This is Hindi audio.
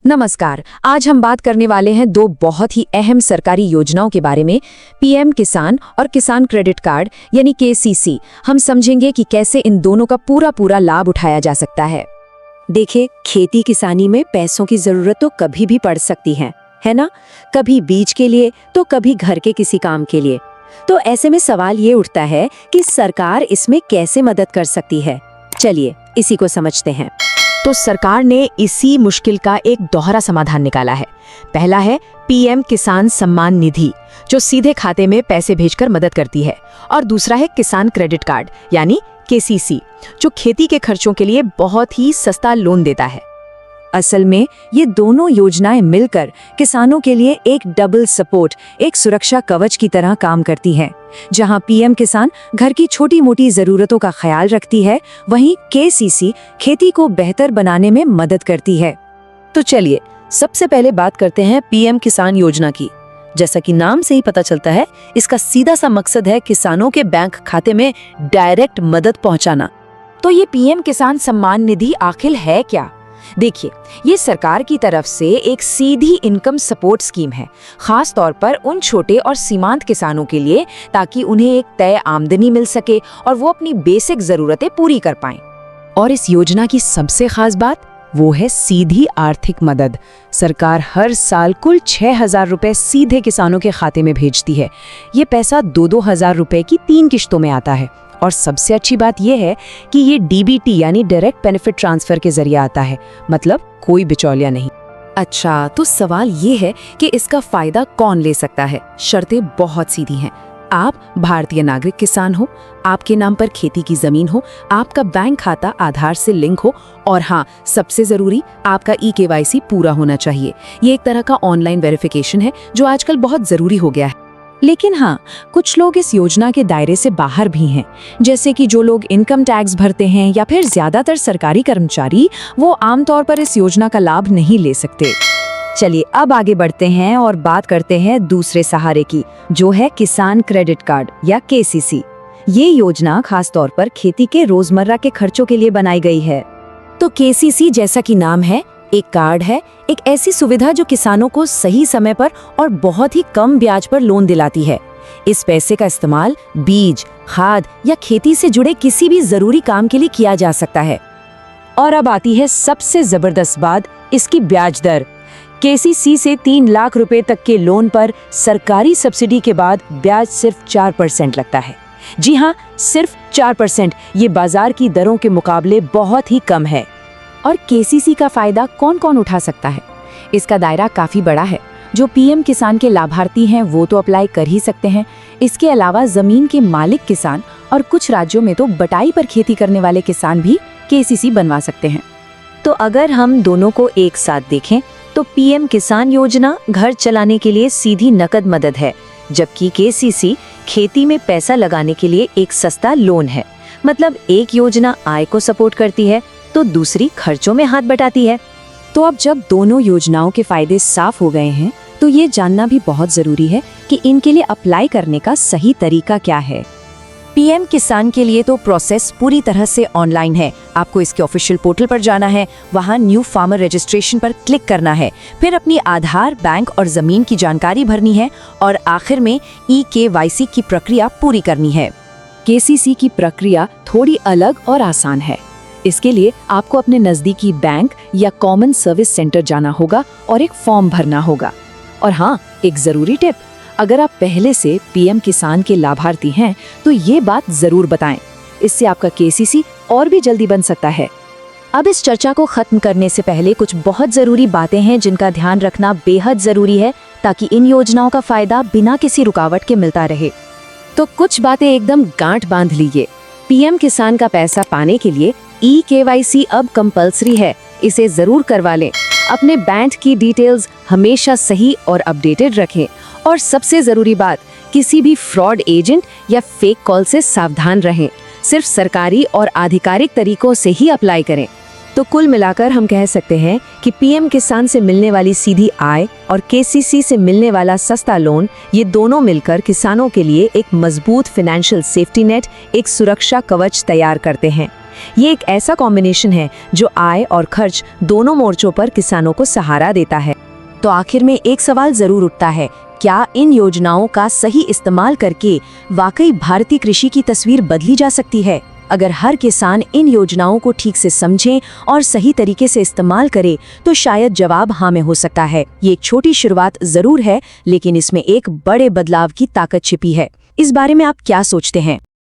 नमस्कार। आज हम बात करने वाले हैं दो बहुत ही अहम सरकारी योजनाओं के बारे में, पीएम किसान और किसान क्रेडिट कार्ड यानी केसीसी। हम समझेंगे कि कैसे इन दोनों का पूरा लाभ उठाया जा सकता है। देखिए, खेती किसानी में पैसों की जरूरत तो कभी भी पड़ सकती है ना? कभी बीज के लिए तो कभी घर के किसी काम के लिए। तो ऐसे में सवाल ये उठता है कि सरकार इसमें कैसे मदद कर सकती है। चलिए इसी को समझते हैं। तो सरकार ने इसी मुश्किल का एक दोहरा समाधान निकाला है। पहला है पीएम किसान सम्मान निधि, जो सीधे खाते में पैसे भेजकर मदद करती है, और दूसरा है किसान क्रेडिट कार्ड यानी केसीसी, जो खेती के खर्चों के लिए बहुत ही सस्ता लोन देता है। असल में ये दोनों योजनाएं मिलकर किसानों के लिए एक डबल सपोर्ट, एक सुरक्षा कवच की तरह काम करती हैं। जहां पीएम किसान घर की छोटी मोटी जरूरतों का ख्याल रखती है, वहीं केसीसी खेती को बेहतर बनाने में मदद करती है। तो चलिए सबसे पहले बात करते हैं पीएम किसान योजना की। जैसा कि नाम से ही पता चलता है, इसका सीधा सा मकसद है किसानों के बैंक खाते में डायरेक्ट मदद पहुंचाना। तो ये पीएम किसान सम्मान निधि आखिर है क्या? देखिए, ये सरकार की तरफ से एक सीधी इनकम सपोर्ट स्कीम है, खास तौर पर उन छोटे और सीमांत किसानों के लिए, ताकि उन्हें एक तय आमदनी मिल सके और वो अपनी बेसिक जरूरतें पूरी कर पाएं। और इस योजना की सबसे खास बात वो है सीधी आर्थिक मदद। सरकार हर साल कुल 6,000 रुपए सीधे किसानों के खाते में भेजती है। ये पैसा 2-2 हजार रुपए की 3 किश्तों में आता है। और सबसे अच्छी बात यह है कि ये डीबीटी यानी डायरेक्ट बेनिफिट ट्रांसफर के जरिए आता है, मतलब कोई बिचौलिया नहीं। अच्छा, तो सवाल ये है कि इसका फायदा कौन ले सकता है? शर्तें बहुत सीधी हैं। आप भारतीय नागरिक किसान हो, आपके नाम पर खेती की जमीन हो, आपका बैंक खाता आधार से लिंक हो, और हाँ, सबसे जरूरी, आपका ई-केवाईसी पूरा होना चाहिए। ये एक तरह का ऑनलाइन वेरिफिकेशन है जो आजकल बहुत जरूरी हो गया है। लेकिन हाँ, कुछ लोग इस योजना के दायरे से बाहर भी हैं, जैसे कि जो लोग इनकम टैक्स भरते हैं या फिर ज्यादातर सरकारी कर्मचारी, वो आमतौर पर इस योजना का लाभ नहीं ले सकते। चलिए अब आगे बढ़ते हैं और बात करते हैं दूसरे सहारे की, जो है किसान क्रेडिट कार्ड या केसीसी। ये योजना खास तौर पर खेती के रोजमर्रा के खर्चों के लिए बनाई गई है। तो केसीसी, जैसा कि नाम है, एक कार्ड है, एक ऐसी सुविधा जो किसानों को सही समय पर और बहुत ही कम ब्याज पर लोन दिलाती है। इस पैसे का इस्तेमाल बीज, खाद या खेती से जुड़े किसी भी जरूरी काम के लिए किया जा सकता है। और अब आती है सबसे जबरदस्त बात, इसकी ब्याज दर। केसीसी से 3 लाख रुपए तक के लोन पर सरकारी सब्सिडी के बाद ब्याज सिर्फ 4% लगता है। जी हाँ, सिर्फ 4%। ये बाजार की दरों के मुकाबले बहुत ही कम है। और केसीसी का फायदा कौन कौन उठा सकता है? इसका दायरा काफी बड़ा है। जो पीएम किसान के लाभार्थी हैं वो तो अप्लाई कर ही सकते हैं। इसके अलावा जमीन के मालिक किसान और कुछ राज्यों में तो बटाई पर खेती करने वाले किसान भी केसीसी बनवा सकते हैं। तो अगर हम दोनों को एक साथ देखें तो पीएम किसान योजना घर चलाने के लिए सीधी नकद मदद है, जबकि केसीसी खेती में पैसा लगाने के लिए एक सस्ता लोन है। मतलब एक योजना आय को सपोर्ट करती है तो दूसरी खर्चों में हाथ बटाती है। तो अब जब दोनों योजनाओं के फायदे साफ हो गए हैं, तो ये जानना भी बहुत जरूरी है कि इनके लिए अप्लाई करने का सही तरीका क्या है। पीएम किसान के लिए तो प्रोसेस पूरी तरह से ऑनलाइन है। आपको इसके ऑफिशियल पोर्टल पर जाना है, वहाँ न्यू फार्मर रजिस्ट्रेशन पर क्लिक करना है, फिर अपनी आधार, बैंक और जमीन की जानकारी भरनी है, और आखिर में ई-केवाईसी की प्रक्रिया पूरी करनी है। केसीसी की प्रक्रिया थोड़ी अलग और आसान है। इसके लिए आपको अपने नजदीकी बैंक या कॉमन सर्विस सेंटर जाना होगा और एक फॉर्म भरना होगा। और हाँ, एक जरूरी टिप, अगर आप पहले से पीएम किसान के लाभार्थी हैं तो ये बात जरूर बताएं। इससे आपका केसीसी और भी जल्दी बन सकता है। अब इस चर्चा को खत्म करने से पहले कुछ बहुत जरूरी बातें हैं जिनका ध्यान रखना बेहद जरूरी है, ताकि इन योजनाओं का फायदा बिना किसी रुकावट के मिलता रहे। तो कुछ बातें एकदम गांठ बांध लीजिए। पीएम किसान का पैसा पाने के लिए ई-केवाईसी अब कंपल्सरी है, इसे जरूर करवा लें। अपने बैंक की डिटेल्स हमेशा सही और अपडेटेड रखें, और सबसे जरूरी बात, किसी भी फ्रॉड एजेंट या फेक कॉल से सावधान रहें। सिर्फ सरकारी और आधिकारिक तरीकों से ही अप्लाई करें। तो कुल मिलाकर हम कह सकते हैं कि पीएम किसान से मिलने वाली सीधी आय और केसीसी से मिलने वाला सस्ता लोन, ये दोनों मिलकर किसानों के लिए एक मजबूत फाइनेंशियल सेफ्टी नेट, एक सुरक्षा कवच तैयार करते हैं। ये एक ऐसा कॉम्बिनेशन है जो आय और खर्च दोनों मोर्चों पर किसानों को सहारा देता है। तो आखिर में एक सवाल जरूर उठता है, क्या इन योजनाओं का सही इस्तेमाल करके वाकई भारतीय कृषि की तस्वीर बदली जा सकती है? अगर हर किसान इन योजनाओं को ठीक से समझे और सही तरीके से इस्तेमाल करे तो शायद जवाब हाँ में हो सकता है। ये एक छोटी शुरुआत जरूर है, लेकिन इसमें एक बड़े बदलाव की ताकत छिपी है। इस बारे में आप क्या सोचते हैं?